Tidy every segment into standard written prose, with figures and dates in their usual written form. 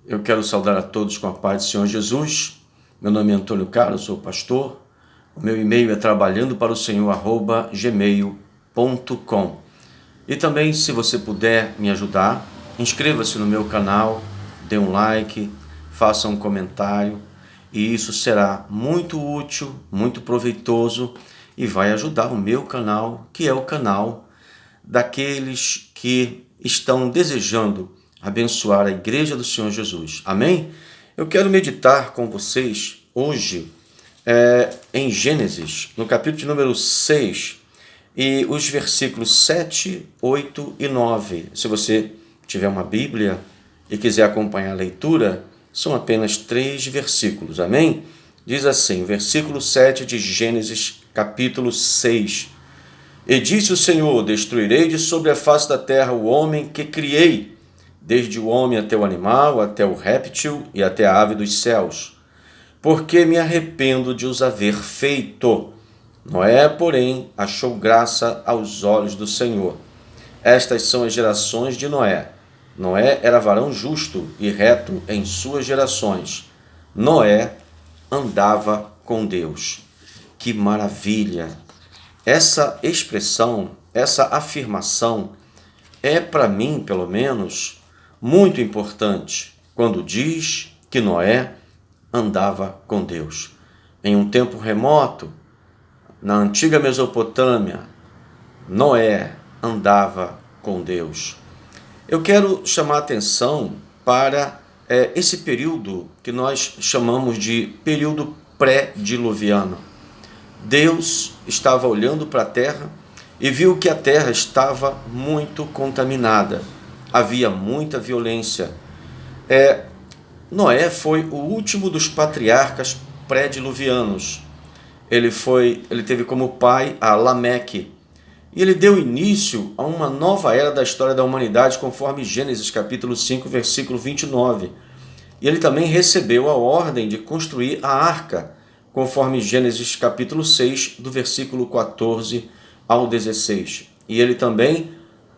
Eu quero saudar a todos com a paz do Senhor Jesus. Meu nome é Antônio Carlos, sou pastor. O meu e-mail é trabalhandoparosenhor@gmail.com. E também, se você puder me ajudar, inscreva-se no meu canal, dê um like, faça um comentário, e isso será muito útil, muito proveitoso e vai ajudar o meu canal, que é o canal daqueles que estão desejando abençoar a Igreja do Senhor Jesus. Amém? Eu quero meditar com vocês hoje em Gênesis, no capítulo de número 6, e os versículos 7, 8 e 9. Se você tiver uma Bíblia e quiser acompanhar a leitura, são apenas 3 versículos. Amém? Diz assim, versículo 7 de Gênesis, capítulo 6. E disse o Senhor: destruirei de sobre a face da terra o homem que criei, desde o homem até o animal, até o réptil e até a ave dos céus, porque me arrependo de os haver feito. Noé, porém, achou graça aos olhos do Senhor. Estas são as gerações de Noé. Noé era varão justo e reto em suas gerações. Noé andava com Deus. Que maravilha! Essa expressão, essa afirmação é, para mim, pelo menos, muito importante quando diz que Noé andava com Deus. Em um tempo remoto, na antiga Mesopotâmia, Noé andava com Deus. Eu quero chamar a atenção para esse período que nós chamamos de período pré-diluviano. Deus estava olhando para a terra e viu que a terra estava muito contaminada. Havia muita violência. Noé foi o último dos patriarcas pré-diluvianos. Ele teve como pai a Lameque. E ele deu início a uma nova era da história da humanidade, conforme Gênesis capítulo 5, versículo 29. E ele também recebeu a ordem de construir a arca, conforme Gênesis capítulo 6, do versículo 14 ao 16. E ele também,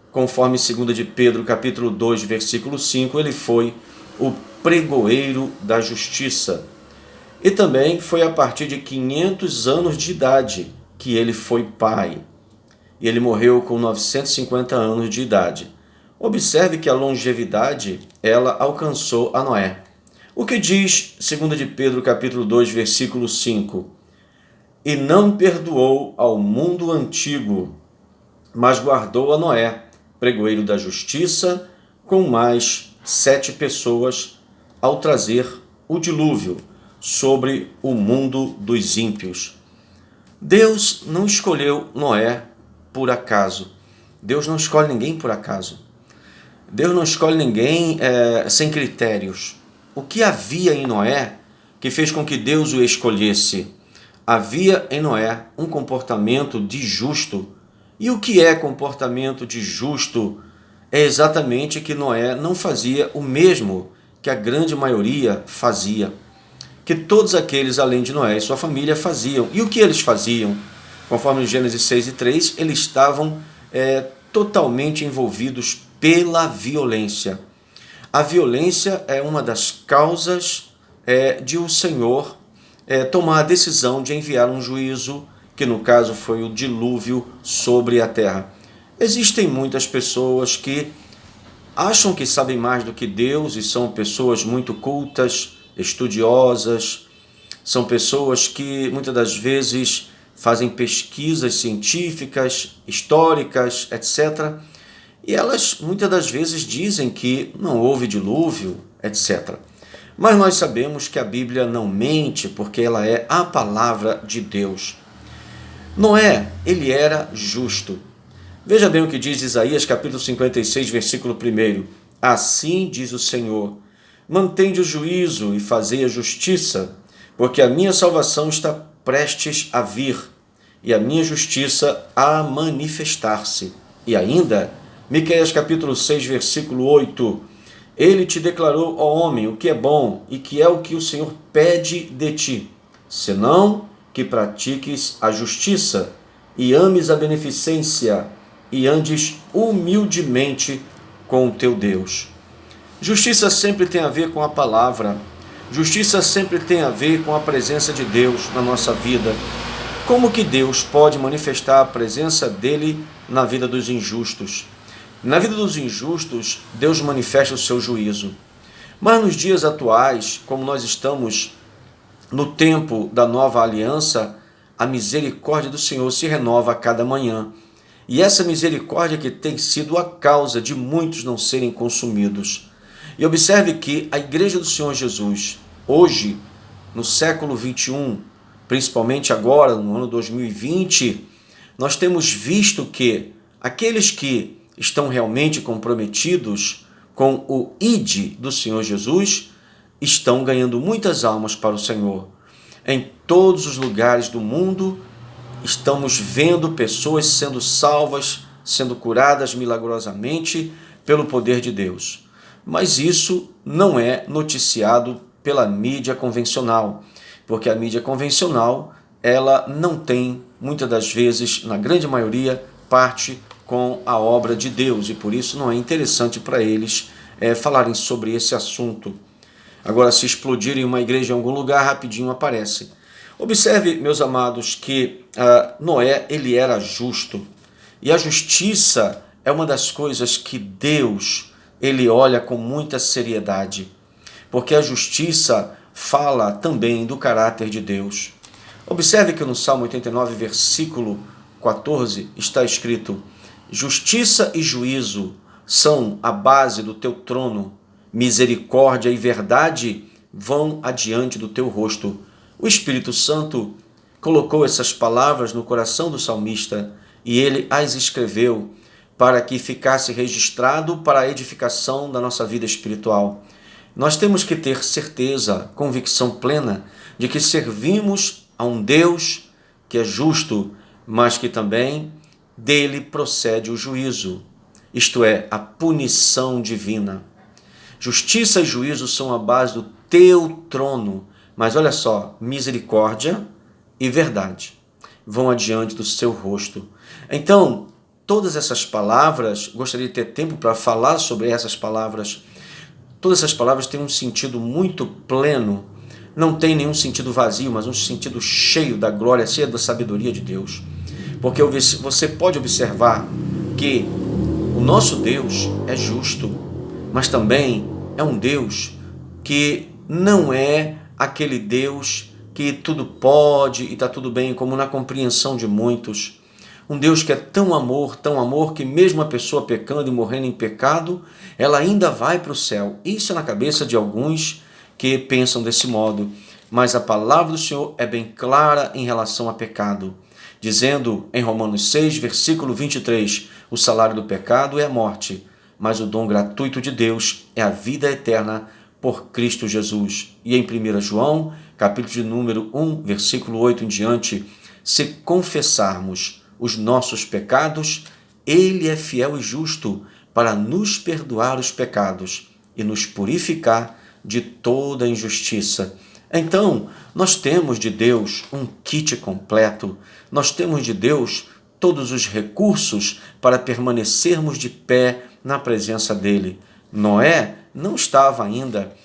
conforme 2 de Pedro capítulo 2, versículo 5, ele foi o pregoeiro da justiça. E também foi a partir de 500 anos de idade que ele foi pai. E ele morreu com 950 anos de idade. Observe que a longevidade, ela alcançou a Noé. O que diz 2 de Pedro capítulo 2, versículo 5? E não perdoou ao mundo antigo, mas guardou a Noé, pregoeiro da justiça, com mais 7 pessoas, ao trazer o dilúvio sobre o mundo dos ímpios. Deus não escolheu Noé por acaso. Deus não escolhe ninguém por acaso. Deus não escolhe ninguém sem critérios. O que havia em Noé que fez com que Deus o escolhesse? Havia em Noé um comportamento de justo. E o que é comportamento de justo? É exatamente que Noé não fazia o mesmo que a grande maioria fazia, que todos aqueles além de Noé e sua família faziam. E o que eles faziam? Conforme Gênesis 6 e 3, eles estavam totalmente envolvidos pela violência. A violência é uma das causas de o Senhor tomar a decisão de enviar um juízo, que no caso foi o dilúvio sobre a terra. Existem muitas pessoas que acham que sabem mais do que Deus e são pessoas muito cultas, estudiosas, são pessoas que muitas das vezes fazem pesquisas científicas, históricas, etc. E elas muitas das vezes dizem que não houve dilúvio, etc. Mas nós sabemos que a Bíblia não mente, porque ela é a palavra de Deus. Noé, ele era justo. Veja bem o que diz Isaías capítulo 56, versículo 1. Assim diz o Senhor: mantende o juízo e fazei a justiça, porque a minha salvação está prestes a vir, e a minha justiça a manifestar-se. E ainda, Miqueias capítulo 6, versículo 8. Ele te declarou, ó homem, o que é bom, e que é o que o Senhor pede de ti, senão que pratiques a justiça, e ames a beneficência, e andes humildemente com o teu Deus. Justiça sempre tem a ver com a palavra. Justiça sempre tem a ver com a presença de Deus na nossa vida. Como que Deus pode manifestar a presença dele na vida dos injustos? Na vida dos injustos, Deus manifesta o seu juízo. Mas nos dias atuais, como nós estamos no tempo da nova aliança, a misericórdia do Senhor se renova a cada manhã. E essa misericórdia que tem sido a causa de muitos não serem consumidos. E observe que a Igreja do Senhor Jesus, hoje, no século 21, principalmente agora, no ano 2020, nós temos visto que aqueles que estão realmente comprometidos com o ID do Senhor Jesus estão ganhando muitas almas para o Senhor. Em todos os lugares do mundo, estamos vendo pessoas sendo salvas, sendo curadas milagrosamente pelo poder de Deus. Mas isso não é noticiado pela mídia convencional, porque a mídia convencional, ela não tem, muitas das vezes, na grande maioria, parte com a obra de Deus, e por isso não é interessante para eles falarem sobre esse assunto. Agora, se explodirem uma igreja em algum lugar, rapidinho aparece. Observe, meus amados, que Noé, ele era justo. E a justiça é uma das coisas que Deus, ele olha com muita seriedade. Porque a justiça fala também do caráter de Deus. Observe que no Salmo 89, versículo 14, está escrito: justiça e juízo são a base do teu trono, misericórdia e verdade vão adiante do teu rosto. O Espírito Santo colocou essas palavras no coração do salmista e ele as escreveu para que ficasse registrado para a edificação da nossa vida espiritual. Nós temos que ter certeza, convicção plena de que servimos a um Deus que é justo, mas que também dele procede o juízo, isto é, a punição divina. Justiça e juízo são a base do teu trono, mas olha só, misericórdia e verdade vão adiante do seu rosto. Então, todas essas palavras, gostaria de ter tempo para falar sobre essas palavras. Todas essas palavras têm um sentido muito pleno, não tem nenhum sentido vazio, mas um sentido cheio da glória, cheio da sabedoria de Deus. Porque você pode observar que o nosso Deus é justo, mas também é um Deus que não é aquele Deus que tudo pode e está tudo bem, como na compreensão de muitos. Um Deus que é tão amor, que mesmo a pessoa pecando e morrendo em pecado, ela ainda vai para o céu. Isso é na cabeça de alguns que pensam desse modo. Mas a palavra do Senhor é bem clara em relação a pecado, dizendo em Romanos 6, versículo 23, o salário do pecado é a morte, mas o dom gratuito de Deus é a vida eterna por Cristo Jesus. E em 1 João, capítulo de número 1, versículo 8 em diante, se confessarmos os nossos pecados, ele é fiel e justo para nos perdoar os pecados e nos purificar de toda injustiça. Então, nós temos de Deus um kit completo, nós temos de Deus todos os recursos para permanecermos de pé na presença dele. Noé não estava ainda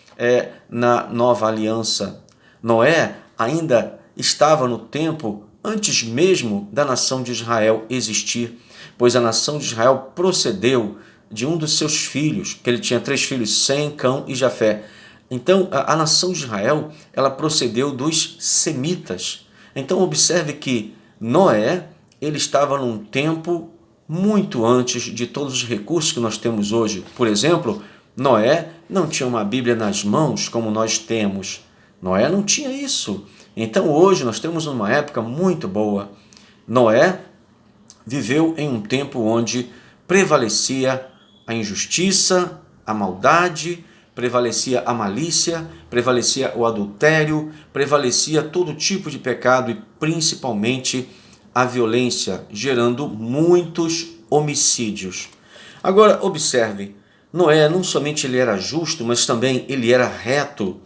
na nova aliança. Noé ainda estava no tempo antes mesmo da nação de Israel existir, pois a nação de Israel procedeu de um dos seus filhos, que ele tinha 3 filhos, Sem, Cão e Jafé. Então, a nação de Israel, ela procedeu dos semitas. Então, observe que Noé, ele estava num tempo muito antes de todos os recursos que nós temos hoje. Por exemplo, Noé não tinha uma Bíblia nas mãos como nós temos. Noé não tinha isso. Então, hoje, nós temos uma época muito boa. Noé viveu em um tempo onde prevalecia a injustiça, a maldade, prevalecia a malícia, prevalecia o adultério, prevalecia todo tipo de pecado e principalmente a violência, gerando muitos homicídios. Agora, observe, Noé não somente ele era justo, mas também ele era reto.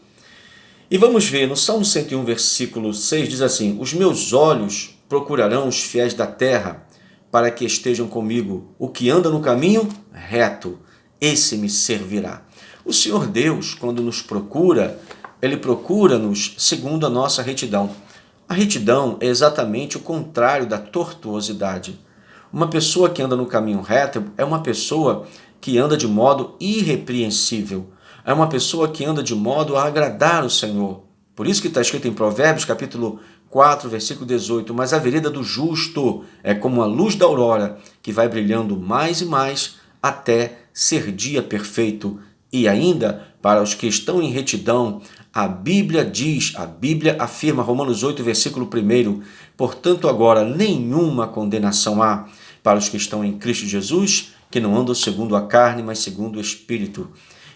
E vamos ver, no Salmo 101, versículo 6, diz assim: os meus olhos procurarão os fiéis da terra, para que estejam comigo. O que anda no caminho reto, esse me servirá. O Senhor Deus, quando nos procura, Ele procura-nos segundo a nossa retidão. A retidão é exatamente o contrário da tortuosidade. Uma pessoa que anda no caminho reto é uma pessoa que anda de modo irrepreensível. É uma pessoa que anda de modo a agradar o Senhor. Por isso que está escrito em Provérbios, capítulo 4, versículo 18, mas a vereda do justo é como a luz da aurora, que vai brilhando mais e mais até ser dia perfeito. E ainda, para os que estão em retidão, a Bíblia diz, a Bíblia afirma, Romanos 8, versículo 1, portanto agora nenhuma condenação há para os que estão em Cristo Jesus, que não andam segundo a carne, mas segundo o Espírito.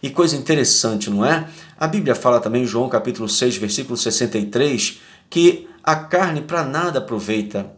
E coisa interessante, não é? A Bíblia fala também em João capítulo 6, versículo 63, que a carne para nada aproveita,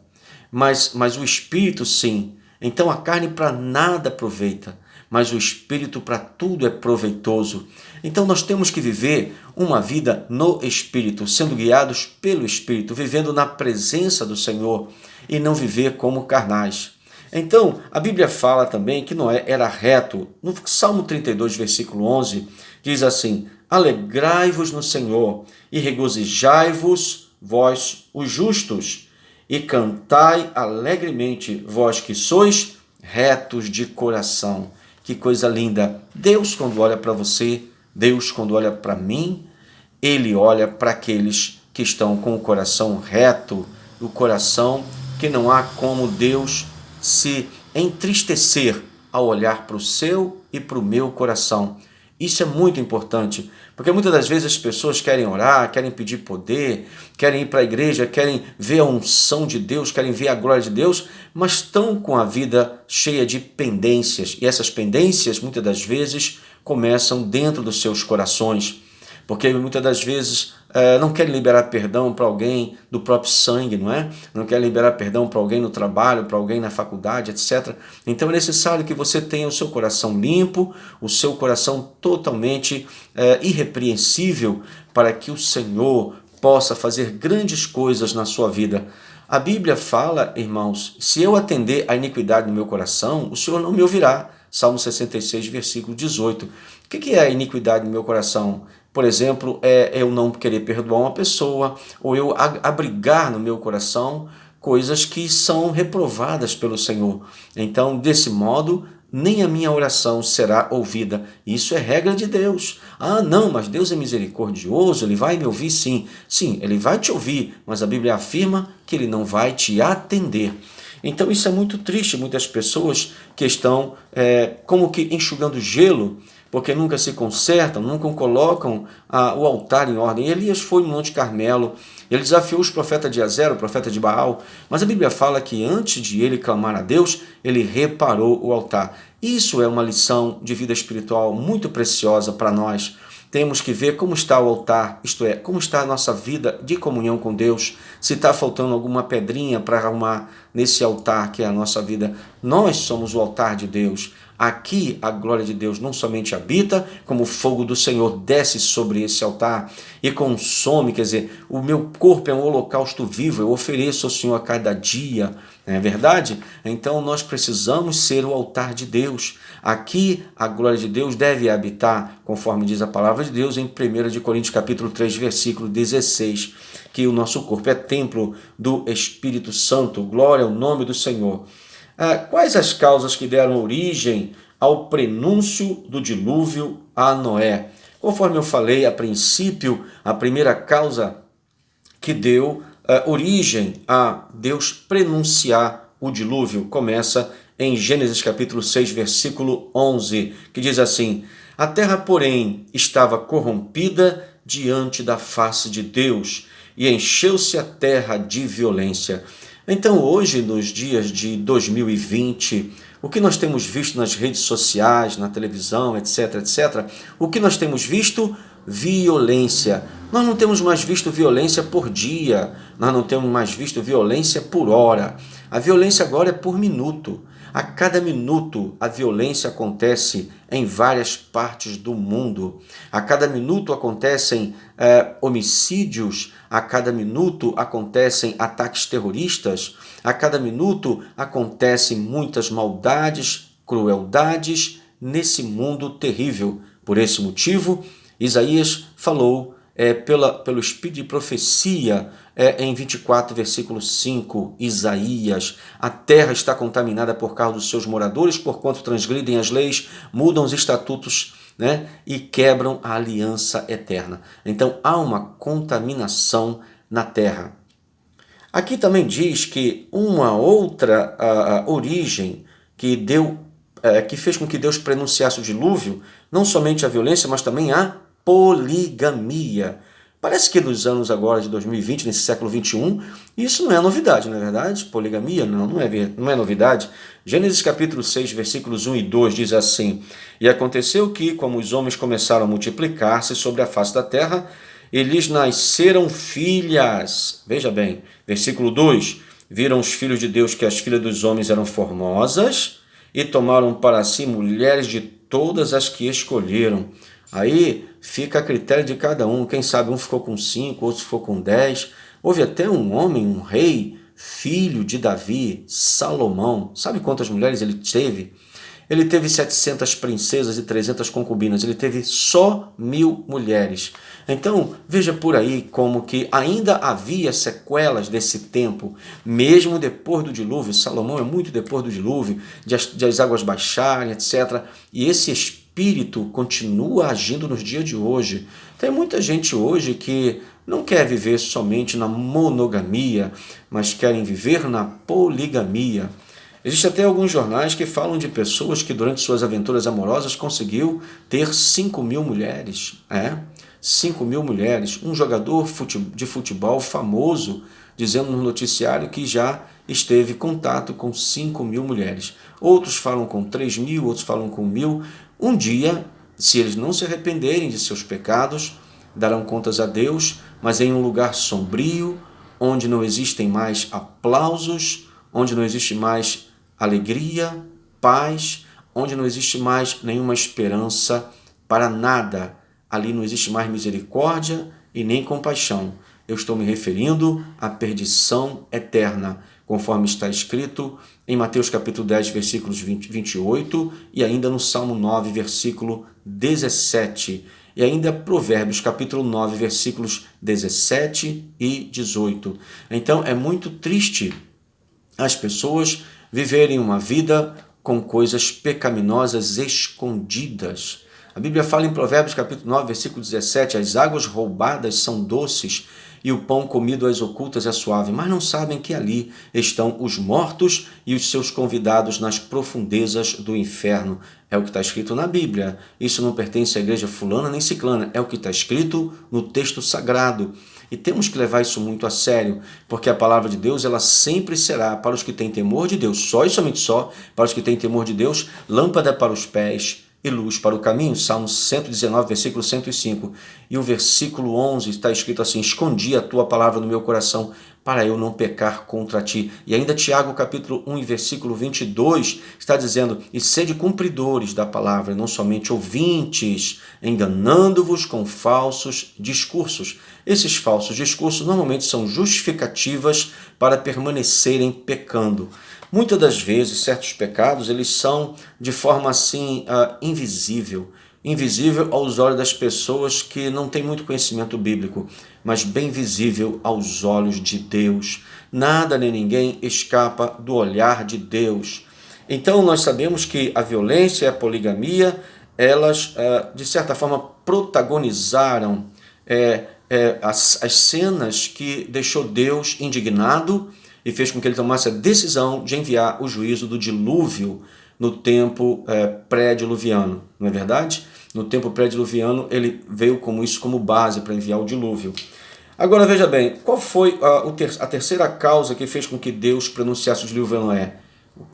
mas o Espírito sim. Então a carne para nada aproveita, mas o Espírito para tudo é proveitoso. Então nós temos que viver uma vida no Espírito, sendo guiados pelo Espírito, vivendo na presença do Senhor e não viver como carnais. Então, a Bíblia fala também que Noé era reto. No Salmo 32, versículo 11, diz assim, alegrai-vos no Senhor e regozijai-vos, vós os justos, e cantai alegremente, vós que sois retos de coração. Que coisa linda! Deus, quando olha para você, Deus, quando olha para mim, Ele olha para aqueles que estão com o coração reto, o coração que não há como Deus se entristecer ao olhar para o seu e para o meu coração. Isso é muito importante, porque muitas das vezes as pessoas querem orar, querem pedir poder, querem ir para a igreja, querem ver a unção de Deus, querem ver a glória de Deus, mas estão com a vida cheia de pendências. E essas pendências, muitas das vezes, começam dentro dos seus corações, porque muitas das vezes não querem liberar perdão para alguém do próprio sangue, não é? Não querem liberar perdão para alguém no trabalho, para alguém na faculdade, etc. Então é necessário que você tenha o seu coração limpo, o seu coração totalmente irrepreensível, para que o Senhor possa fazer grandes coisas na sua vida. A Bíblia fala, irmãos, se eu atender a iniquidade no meu coração, o Senhor não me ouvirá. Salmo 66, versículo 18. O que é a iniquidade no meu coração? Por exemplo, é eu não querer perdoar uma pessoa, ou eu abrigar no meu coração coisas que são reprovadas pelo Senhor. Então, desse modo, nem a minha oração será ouvida. Isso é regra de Deus. Ah, não, mas Deus é misericordioso, Ele vai me ouvir sim. Sim, Ele vai te ouvir, mas a Bíblia afirma que Ele não vai te atender. Então isso é muito triste, muitas pessoas que estão como que enxugando gelo, porque nunca se consertam, nunca colocam o altar em ordem. Elias foi no Monte Carmelo, ele desafiou os profetas de Azer, o profeta de Baal, mas a Bíblia fala que antes de ele clamar a Deus, ele reparou o altar. Isso é uma lição de vida espiritual muito preciosa para nós. Temos que ver como está o altar, isto é, como está a nossa vida de comunhão com Deus, se está faltando alguma pedrinha para arrumar nesse altar que é a nossa vida. Nós somos o altar de Deus. Aqui a glória de Deus não somente habita, como o fogo do Senhor desce sobre esse altar e consome, quer dizer, o meu corpo é um holocausto vivo, eu ofereço ao Senhor a cada dia, não é verdade? Então nós precisamos ser o altar de Deus. Aqui a glória de Deus deve habitar, conforme diz a palavra de Deus em 1 Coríntios capítulo 3, versículo 16, que o nosso corpo é templo do Espírito Santo, glória ao nome do Senhor. Quais as causas que deram origem ao prenúncio do dilúvio a Noé? Conforme eu falei a princípio, a primeira causa que deu origem a Deus prenunciar o dilúvio começa em Gênesis capítulo 6, versículo 11, que diz assim: a terra, porém, estava corrompida diante da face de Deus, e encheu-se a terra de violência. Então, hoje, nos dias de 2020, o que nós temos visto nas redes sociais, na televisão, etc., etc., o que nós temos visto? Violência. Nós não temos mais visto violência por dia, nós não temos mais visto violência por hora. A violência agora é por minuto. A cada minuto a violência acontece em várias partes do mundo. A cada minuto acontecem homicídios, a cada minuto acontecem ataques terroristas, a cada minuto acontecem muitas maldades, crueldades nesse mundo terrível. Por esse motivo, Isaías falou pelo espírito de profecia em 24, versículo 5, Isaías: a terra está contaminada por causa dos seus moradores, porquanto transgridem as leis, mudam os estatutos, né, e quebram a aliança eterna. Então há uma contaminação na terra. Aqui também diz que uma outra origem que fez com que Deus pronunciasse o dilúvio, não somente a violência, mas também a poligamia. Parece que nos anos agora de 2020, nesse século 21, isso não é novidade, não é verdade? Poligamia não é novidade. Gênesis capítulo 6, versículos 1 e 2 diz assim: e aconteceu que, como os homens começaram a multiplicar-se sobre a face da terra, e lhes nasceram filhas. Veja bem, versículo 2: viram os filhos de Deus que as filhas dos homens eram formosas, e tomaram para si mulheres de todas as que escolheram. Aí fica a critério de cada um. Quem sabe um ficou com 5, outro ficou com 10. Houve até um homem, um rei, filho de Davi, Salomão. Sabe quantas mulheres ele teve? Ele teve 700 princesas e 300 concubinas. Ele teve só 1000 mulheres. Então, veja por aí como que ainda havia sequelas desse tempo, mesmo depois do dilúvio. Salomão é muito depois do dilúvio, de as águas baixarem, etc. E esse espírito continua agindo nos dias de hoje. Tem muita gente hoje que não quer viver somente na monogamia, mas querem viver na poligamia. Existem até alguns jornais que falam de pessoas que durante suas aventuras amorosas conseguiu ter 5.000 mulheres. 5.000 mulheres. Um jogador de futebol famoso dizendo no noticiário que já esteve em contato com 5.000 mulheres. Outros falam com 3.000, outros falam com 1.000. Um dia, se eles não se arrependerem de seus pecados, darão contas a Deus, mas em um lugar sombrio, onde não existem mais aplausos, onde não existe mais alegria, paz, onde não existe mais nenhuma esperança para nada. Ali não existe mais misericórdia e nem compaixão. Eu estou me referindo à perdição eterna, conforme está escrito em Mateus capítulo 10, versículos 28, e ainda no Salmo 9, versículo 17, e ainda Provérbios capítulo 9, versículos 17 e 18. Então é muito triste as pessoas viverem uma vida com coisas pecaminosas escondidas. A Bíblia fala em Provérbios capítulo 9, versículo 17, as águas roubadas são doces e o pão comido às ocultas é suave, mas não sabem que ali estão os mortos e os seus convidados nas profundezas do inferno. É o que está escrito na Bíblia. Isso não pertence à igreja fulana nem ciclana, é o que está escrito no texto sagrado. E temos que levar isso muito a sério, porque a palavra de Deus ela sempre será para os que têm temor de Deus, só e somente só para os que têm temor de Deus, lâmpada para os pés e luz para o caminho. Salmo 119, versículo 105. E o versículo 11 está escrito assim: escondi a tua palavra no meu coração, para eu não pecar contra ti. E ainda Tiago, capítulo 1, versículo 22, está dizendo: e sede cumpridores da palavra, não somente ouvintes, enganando-vos com falsos discursos. Esses falsos discursos normalmente são justificativas para permanecerem pecando. Muitas das vezes, certos pecados, eles são de forma assim invisível aos olhos das pessoas que não têm muito conhecimento bíblico, mas bem visível aos olhos de Deus. Nada nem ninguém escapa do olhar de Deus. Então nós sabemos que a violência e a poligamia, elas de certa forma protagonizaram as cenas que deixou Deus indignado e fez com que ele tomasse a decisão de enviar o juízo do dilúvio no tempo pré-diluviano, não é verdade? No tempo pré-diluviano ele veio como isso como base para enviar o dilúvio. Agora veja bem, qual foi a terceira causa que fez com que Deus pronunciasse o dilúvio a Noé?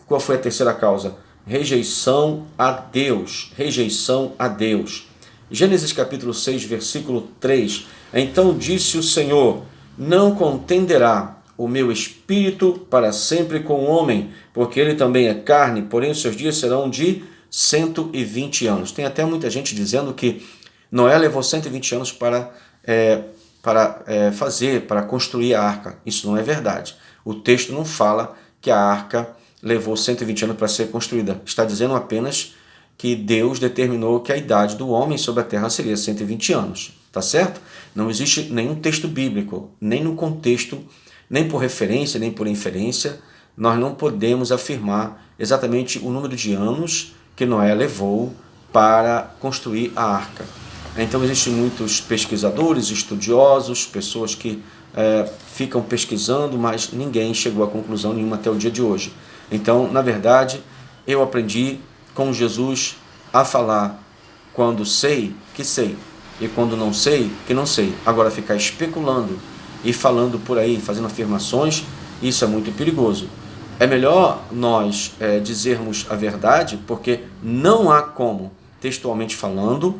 Qual foi a terceira causa? Rejeição a Deus. Rejeição a Deus. Gênesis capítulo 6, versículo 3. Então disse o Senhor: não contenderá o meu espírito para sempre com o homem, porque ele também é carne, porém os seus dias serão de 120 anos. Tem até muita gente dizendo que Noé levou 120 anos para construir a arca. Isso não é verdade. O texto não fala que a arca levou 120 anos para ser construída. Está dizendo apenas que Deus determinou que a idade do homem sobre a terra seria 120 anos, tá certo? Não existe nenhum texto bíblico, nem no contexto, nem por referência, nem por inferência, nós não podemos afirmar exatamente o número de anos que Noé levou para construir a arca. Então existem muitos pesquisadores, estudiosos, pessoas que ficam pesquisando, mas ninguém chegou a conclusão nenhuma até o dia de hoje. Então, na verdade, eu aprendi com Jesus a falar quando sei, que sei, e quando não sei, que não sei. Agora, ficar especulando e falando por aí, fazendo afirmações, isso é muito perigoso. É melhor nós dizermos a verdade, porque não há como, textualmente falando,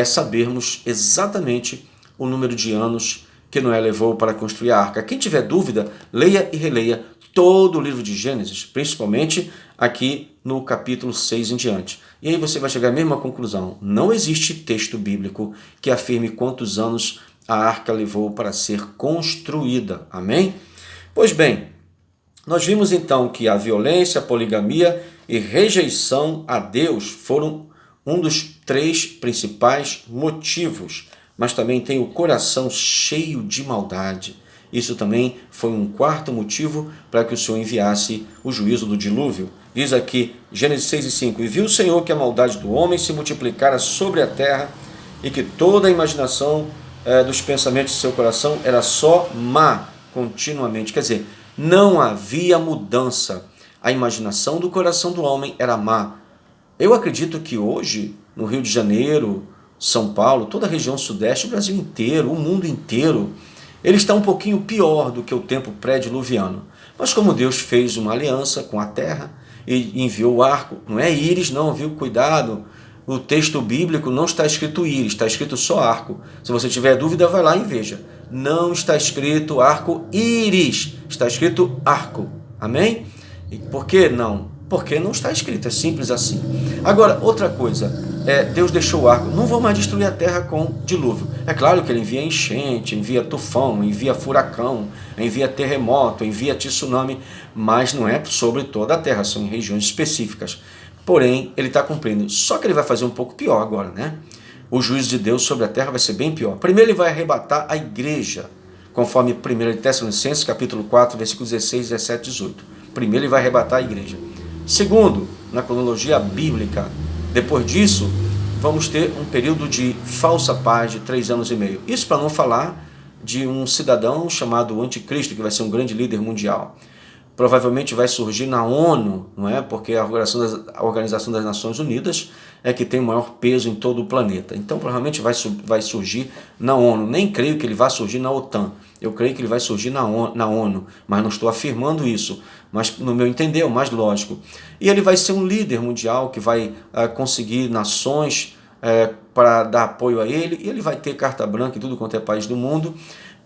sabermos exatamente o número de anos que Noé levou para construir a arca. Quem tiver dúvida, leia e releia todo o livro de Gênesis, principalmente aqui no capítulo 6 em diante. E aí você vai chegar à mesma conclusão. Não existe texto bíblico que afirme quantos anos a arca levou para ser construída. Amém? Pois bem, nós vimos então que a violência, a poligamia e rejeição a Deus foram um dos 3 principais motivos, mas também tem o coração cheio de maldade. Isso também foi um 4º motivo para que o Senhor enviasse o juízo do dilúvio. Diz aqui, Gênesis 6:5, e viu o Senhor que a maldade do homem se multiplicara sobre a terra e que toda a imaginação dos pensamentos de seu coração era só má continuamente. Quer dizer, não havia mudança. A imaginação do coração do homem era má. Eu acredito que hoje, no Rio de Janeiro, São Paulo, toda a região sudeste, o Brasil inteiro, o mundo inteiro, ele está um pouquinho pior do que o tempo pré-diluviano. Mas como Deus fez uma aliança com a terra e enviou o arco, não é íris não, viu? Cuidado, o texto bíblico não está escrito íris, está escrito só arco. Se você tiver dúvida, vai lá e veja. Não está escrito arco-íris, está escrito arco. Amém? E por que não? Porque não está escrito, é simples assim. Agora, outra coisa, Deus deixou o arco, não vou mais destruir a terra com dilúvio. É claro que ele envia enchente, envia tufão, envia furacão, envia terremoto, envia tsunami, mas não é sobre toda a terra, são em regiões específicas. Porém, ele está cumprindo. Só que ele vai fazer um pouco pior agora, né? O juízo de Deus sobre a terra vai ser bem pior. Primeiro, ele vai arrebatar a igreja, conforme 1 Tessalonicenses, capítulo 4, versículos 16, 17 e 18. Primeiro, ele vai arrebatar a igreja. Segundo, na cronologia bíblica, depois disso, vamos ter um período de falsa paz de 3 anos e meio. Isso para não falar de um cidadão chamado Anticristo, que vai ser um grande líder mundial. Provavelmente vai surgir na ONU, não é? Porque a Organização das Nações Unidas é que tem o maior peso em todo o planeta. Então, provavelmente vai surgir na ONU. Nem creio que ele vá surgir na OTAN. Eu creio que ele vai surgir na ONU, mas não estou afirmando isso. Mas, no meu entender, é o mais lógico. E ele vai ser um líder mundial que vai conseguir nações para dar apoio a ele. E ele vai ter carta branca em tudo quanto é país do mundo.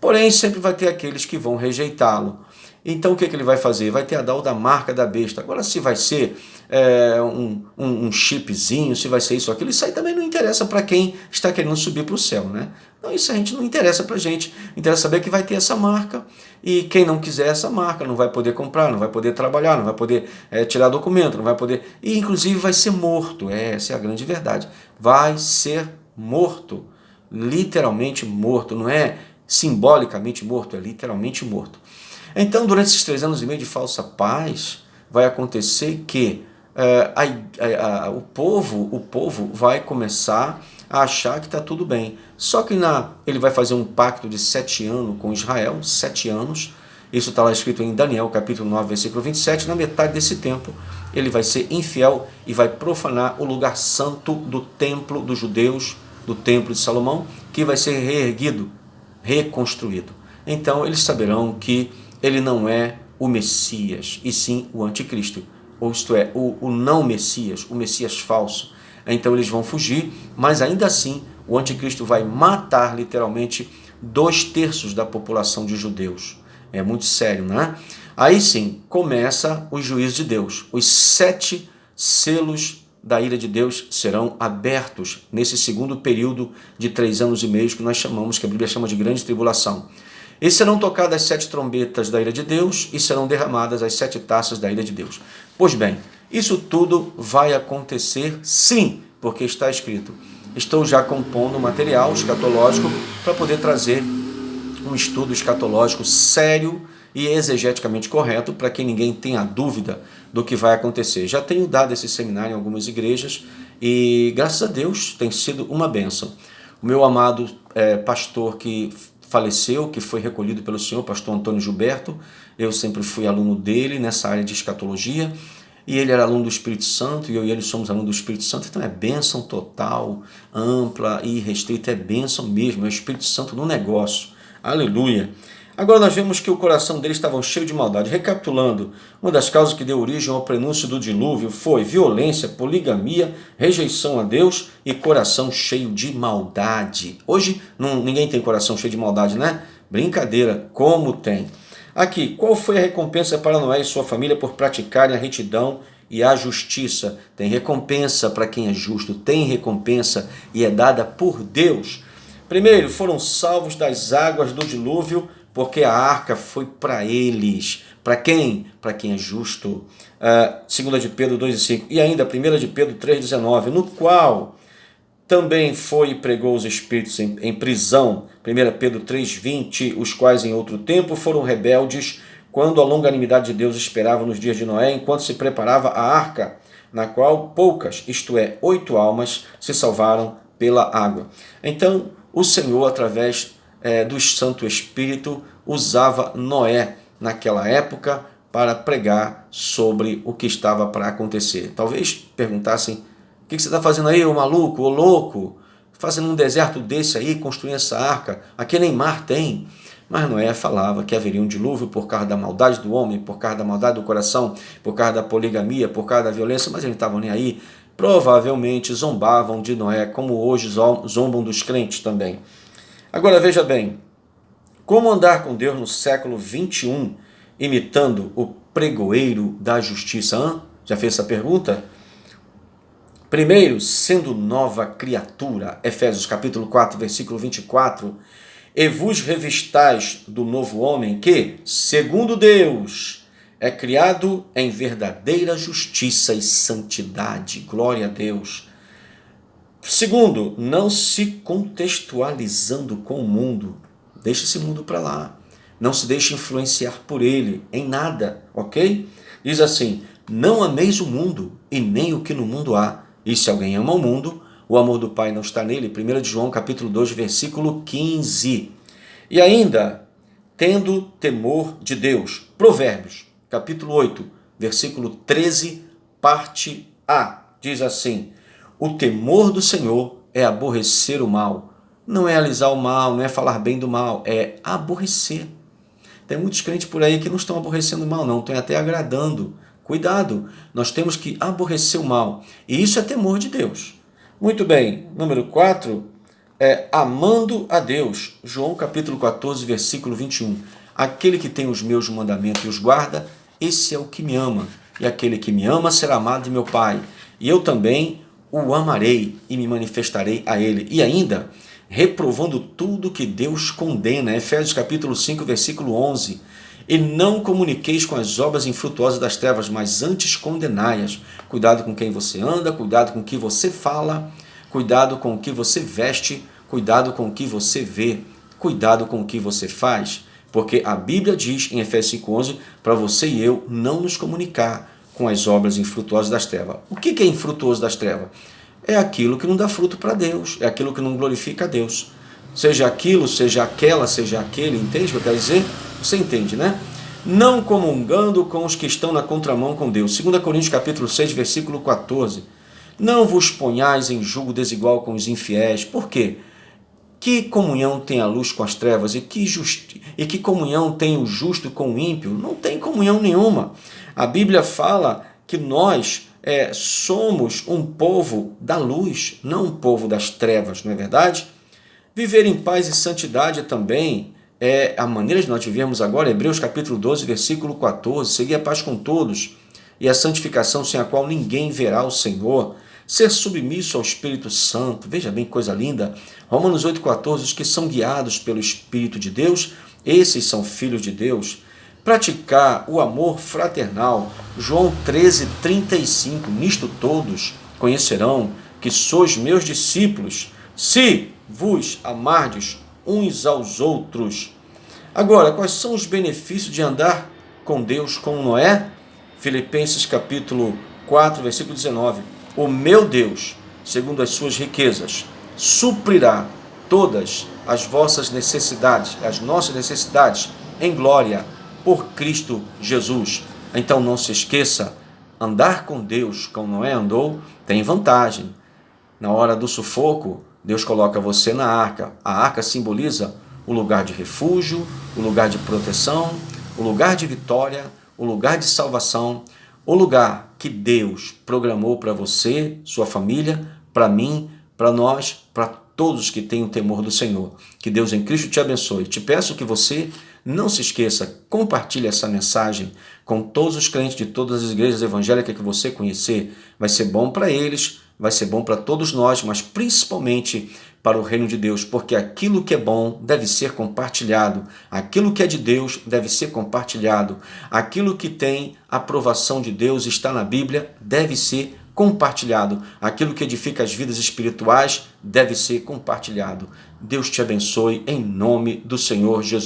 Porém, sempre vai ter aqueles que vão rejeitá-lo. Então o que ele vai fazer? Vai ter a tal da marca da besta. Agora, se vai ser um chipzinho, se vai ser isso ou aquilo, isso aí também não interessa para quem está querendo subir para o céu, né? Não, isso a gente não interessa para a gente. Interessa saber que vai ter essa marca e quem não quiser essa marca não vai poder comprar, não vai poder trabalhar, não vai poder tirar documento, não vai poder... E inclusive vai ser morto. Essa é a grande verdade. Vai ser morto. Literalmente morto. Não é simbolicamente morto, é literalmente morto. Então, durante esses 3 anos e meio de falsa paz, vai acontecer que o povo vai começar a achar que está tudo bem. Só que ele vai fazer um pacto de 7 anos com Israel, 7 anos. Isso está lá escrito em Daniel, capítulo 9, versículo 27. Na metade desse tempo, ele vai ser infiel e vai profanar o lugar santo do templo dos judeus, do templo de Salomão, que vai ser reerguido, reconstruído. Então, eles saberão que ele não é o Messias, e sim o Anticristo, ou isto é, o não Messias, o Messias falso. Então eles vão fugir, mas ainda assim o Anticristo vai matar literalmente 2/3 da população de judeus. É muito sério, né? Aí sim, começa o juízo de Deus. Os 7 selos da ira de Deus serão abertos nesse segundo período de 3 anos e meio que nós chamamos, que a Bíblia chama de grande tribulação. E serão tocadas as 7 trombetas da ira de Deus e serão derramadas as 7 taças da ira de Deus. Pois bem, Isso tudo vai acontecer sim, porque está escrito. Estou já compondo material escatológico para poder trazer um estudo escatológico sério e exegeticamente correto para que ninguém tenha dúvida do que vai acontecer. Já tenho dado esse seminário em algumas igrejas e, graças a Deus, tem sido uma bênção. O meu amado pastor que faleceu, que foi recolhido pelo Senhor, pastor Antônio Gilberto, eu sempre fui aluno dele nessa área de escatologia, e ele era aluno do Espírito Santo, e eu e ele somos alunos do Espírito Santo, então é bênção total, ampla e restrita, é bênção mesmo, é o Espírito Santo no negócio. Aleluia! Agora nós vemos que o coração deles estava cheio de maldade. Recapitulando, uma das causas que deu origem ao prenúncio do dilúvio foi violência, poligamia, rejeição a Deus e coração cheio de maldade. Hoje ninguém tem coração cheio de maldade, né? Brincadeira, como tem. Aqui, qual foi a recompensa para Noé e sua família por praticarem a retidão e a justiça? Tem recompensa para quem é justo, tem recompensa e é dada por Deus. Primeiro, foram salvos das águas do dilúvio, porque a arca foi para eles. Para quem? Para quem é justo. 2 de Pedro 2,5 e ainda 1 de Pedro 3,19, no qual também foi e pregou os espíritos em prisão. 1 Pedro 3,20, os quais em outro tempo foram rebeldes, quando a longanimidade de Deus esperava nos dias de Noé, enquanto se preparava a arca, na qual poucas, isto é, 8 almas, se salvaram pela água. Então, o Senhor, através do Santo Espírito, usava Noé naquela época para pregar sobre o que estava para acontecer. Talvez perguntassem: o que você está fazendo aí, ô maluco, ô louco? Fazendo um deserto desse aí, construindo essa arca? Aqui nem mar tem. Mas Noé falava que haveria um dilúvio por causa da maldade do homem, por causa da maldade do coração, por causa da poligamia, por causa da violência, mas eles não estavam nem aí. Provavelmente zombavam de Noé, como hoje zombam dos crentes também. Agora veja bem, como andar com Deus no século 21, imitando o pregoeiro da justiça? Já fez essa pergunta? Primeiro, sendo nova criatura, Efésios capítulo 4, versículo 24, e vos revistais do novo homem que, segundo Deus, é criado em verdadeira justiça e santidade. Glória a Deus. Segundo, não se contextualizando com o mundo. Deixa esse mundo para lá. Não se deixe influenciar por ele em nada, ok? Diz assim: não ameis o mundo e nem o que no mundo há. E se alguém ama o mundo, o amor do Pai não está nele. 1 de João capítulo 2, versículo 15. E ainda, tendo temor de Deus. Provérbios capítulo 8, versículo 13, parte A. Diz assim: o temor do Senhor é aborrecer o mal. Não é alisar o mal, não é falar bem do mal, é aborrecer. Tem muitos crentes por aí que não estão aborrecendo o mal, não, estão até agradando. Cuidado, nós temos que aborrecer o mal. E isso é temor de Deus. Muito bem, número 4, amando a Deus. João capítulo 14, versículo 21. Aquele que tem os meus mandamentos e os guarda, esse é o que me ama. E aquele que me ama será amado de meu Pai. E eu também o amarei e me manifestarei a ele. E ainda, reprovando tudo que Deus condena. Efésios capítulo 5, versículo 11. E não comuniqueis com as obras infrutuosas das trevas, mas antes condenai-as. Cuidado com quem você anda, cuidado com o que você fala, cuidado com o que você veste, cuidado com o que você vê, cuidado com o que você faz. Porque a Bíblia diz em Efésios 5,11 para você e eu não nos comunicar com as obras infrutuosas das trevas. O que é infrutuoso das trevas? É aquilo que não dá fruto para Deus, é aquilo que não glorifica a Deus. Seja aquilo, seja aquela, seja aquele, entende o que eu quero dizer? Você entende, né? Não comungando com os que estão na contramão com Deus. 2 Coríntios capítulo 6, versículo 14. Não vos ponhais em julgo desigual com os infiéis. Por quê? Que comunhão tem a luz com as trevas? E que comunhão tem o justo com o ímpio? Não tem comunhão nenhuma. A Bíblia fala que nós somos um povo da luz, não um povo das trevas, não é verdade? Viver em paz e santidade também é a maneira de nós vivermos agora. Hebreus capítulo 12, versículo 14. Seguir a paz com todos e a santificação sem a qual ninguém verá o Senhor. Ser submisso ao Espírito Santo. Veja bem que coisa linda. Romanos 8,14. Os que são guiados pelo Espírito de Deus, esses são filhos de Deus. praticar o amor fraternal. João 13:35. Nisto todos conhecerão que sois meus discípulos, se vos amardes uns aos outros. Agora, quais são os benefícios de andar com Deus como Noé? Filipenses capítulo 4, versículo 19. O meu Deus, segundo as suas riquezas, suprirá todas as vossas necessidades, as nossas necessidades, em glória, por Cristo Jesus. Então não se esqueça, andar com Deus como Noé andou, tem vantagem. Na hora do sufoco, Deus coloca você na arca. A arca simboliza o lugar de refúgio, o lugar de proteção, o lugar de vitória, o lugar de salvação, o lugar que Deus programou para você, sua família, para mim, para nós, para todos que têm o temor do Senhor. Que Deus em Cristo te abençoe. Te peço que você não se esqueça, compartilhe essa mensagem com todos os crentes de todas as igrejas evangélicas que você conhecer. Vai ser bom para eles, vai ser bom para todos nós, mas principalmente para o reino de Deus, porque aquilo que é bom deve ser compartilhado, aquilo que é de Deus deve ser compartilhado, aquilo que tem aprovação de Deus, está na Bíblia, deve ser compartilhado, aquilo que edifica as vidas espirituais deve ser compartilhado. Deus te abençoe em nome do Senhor Jesus.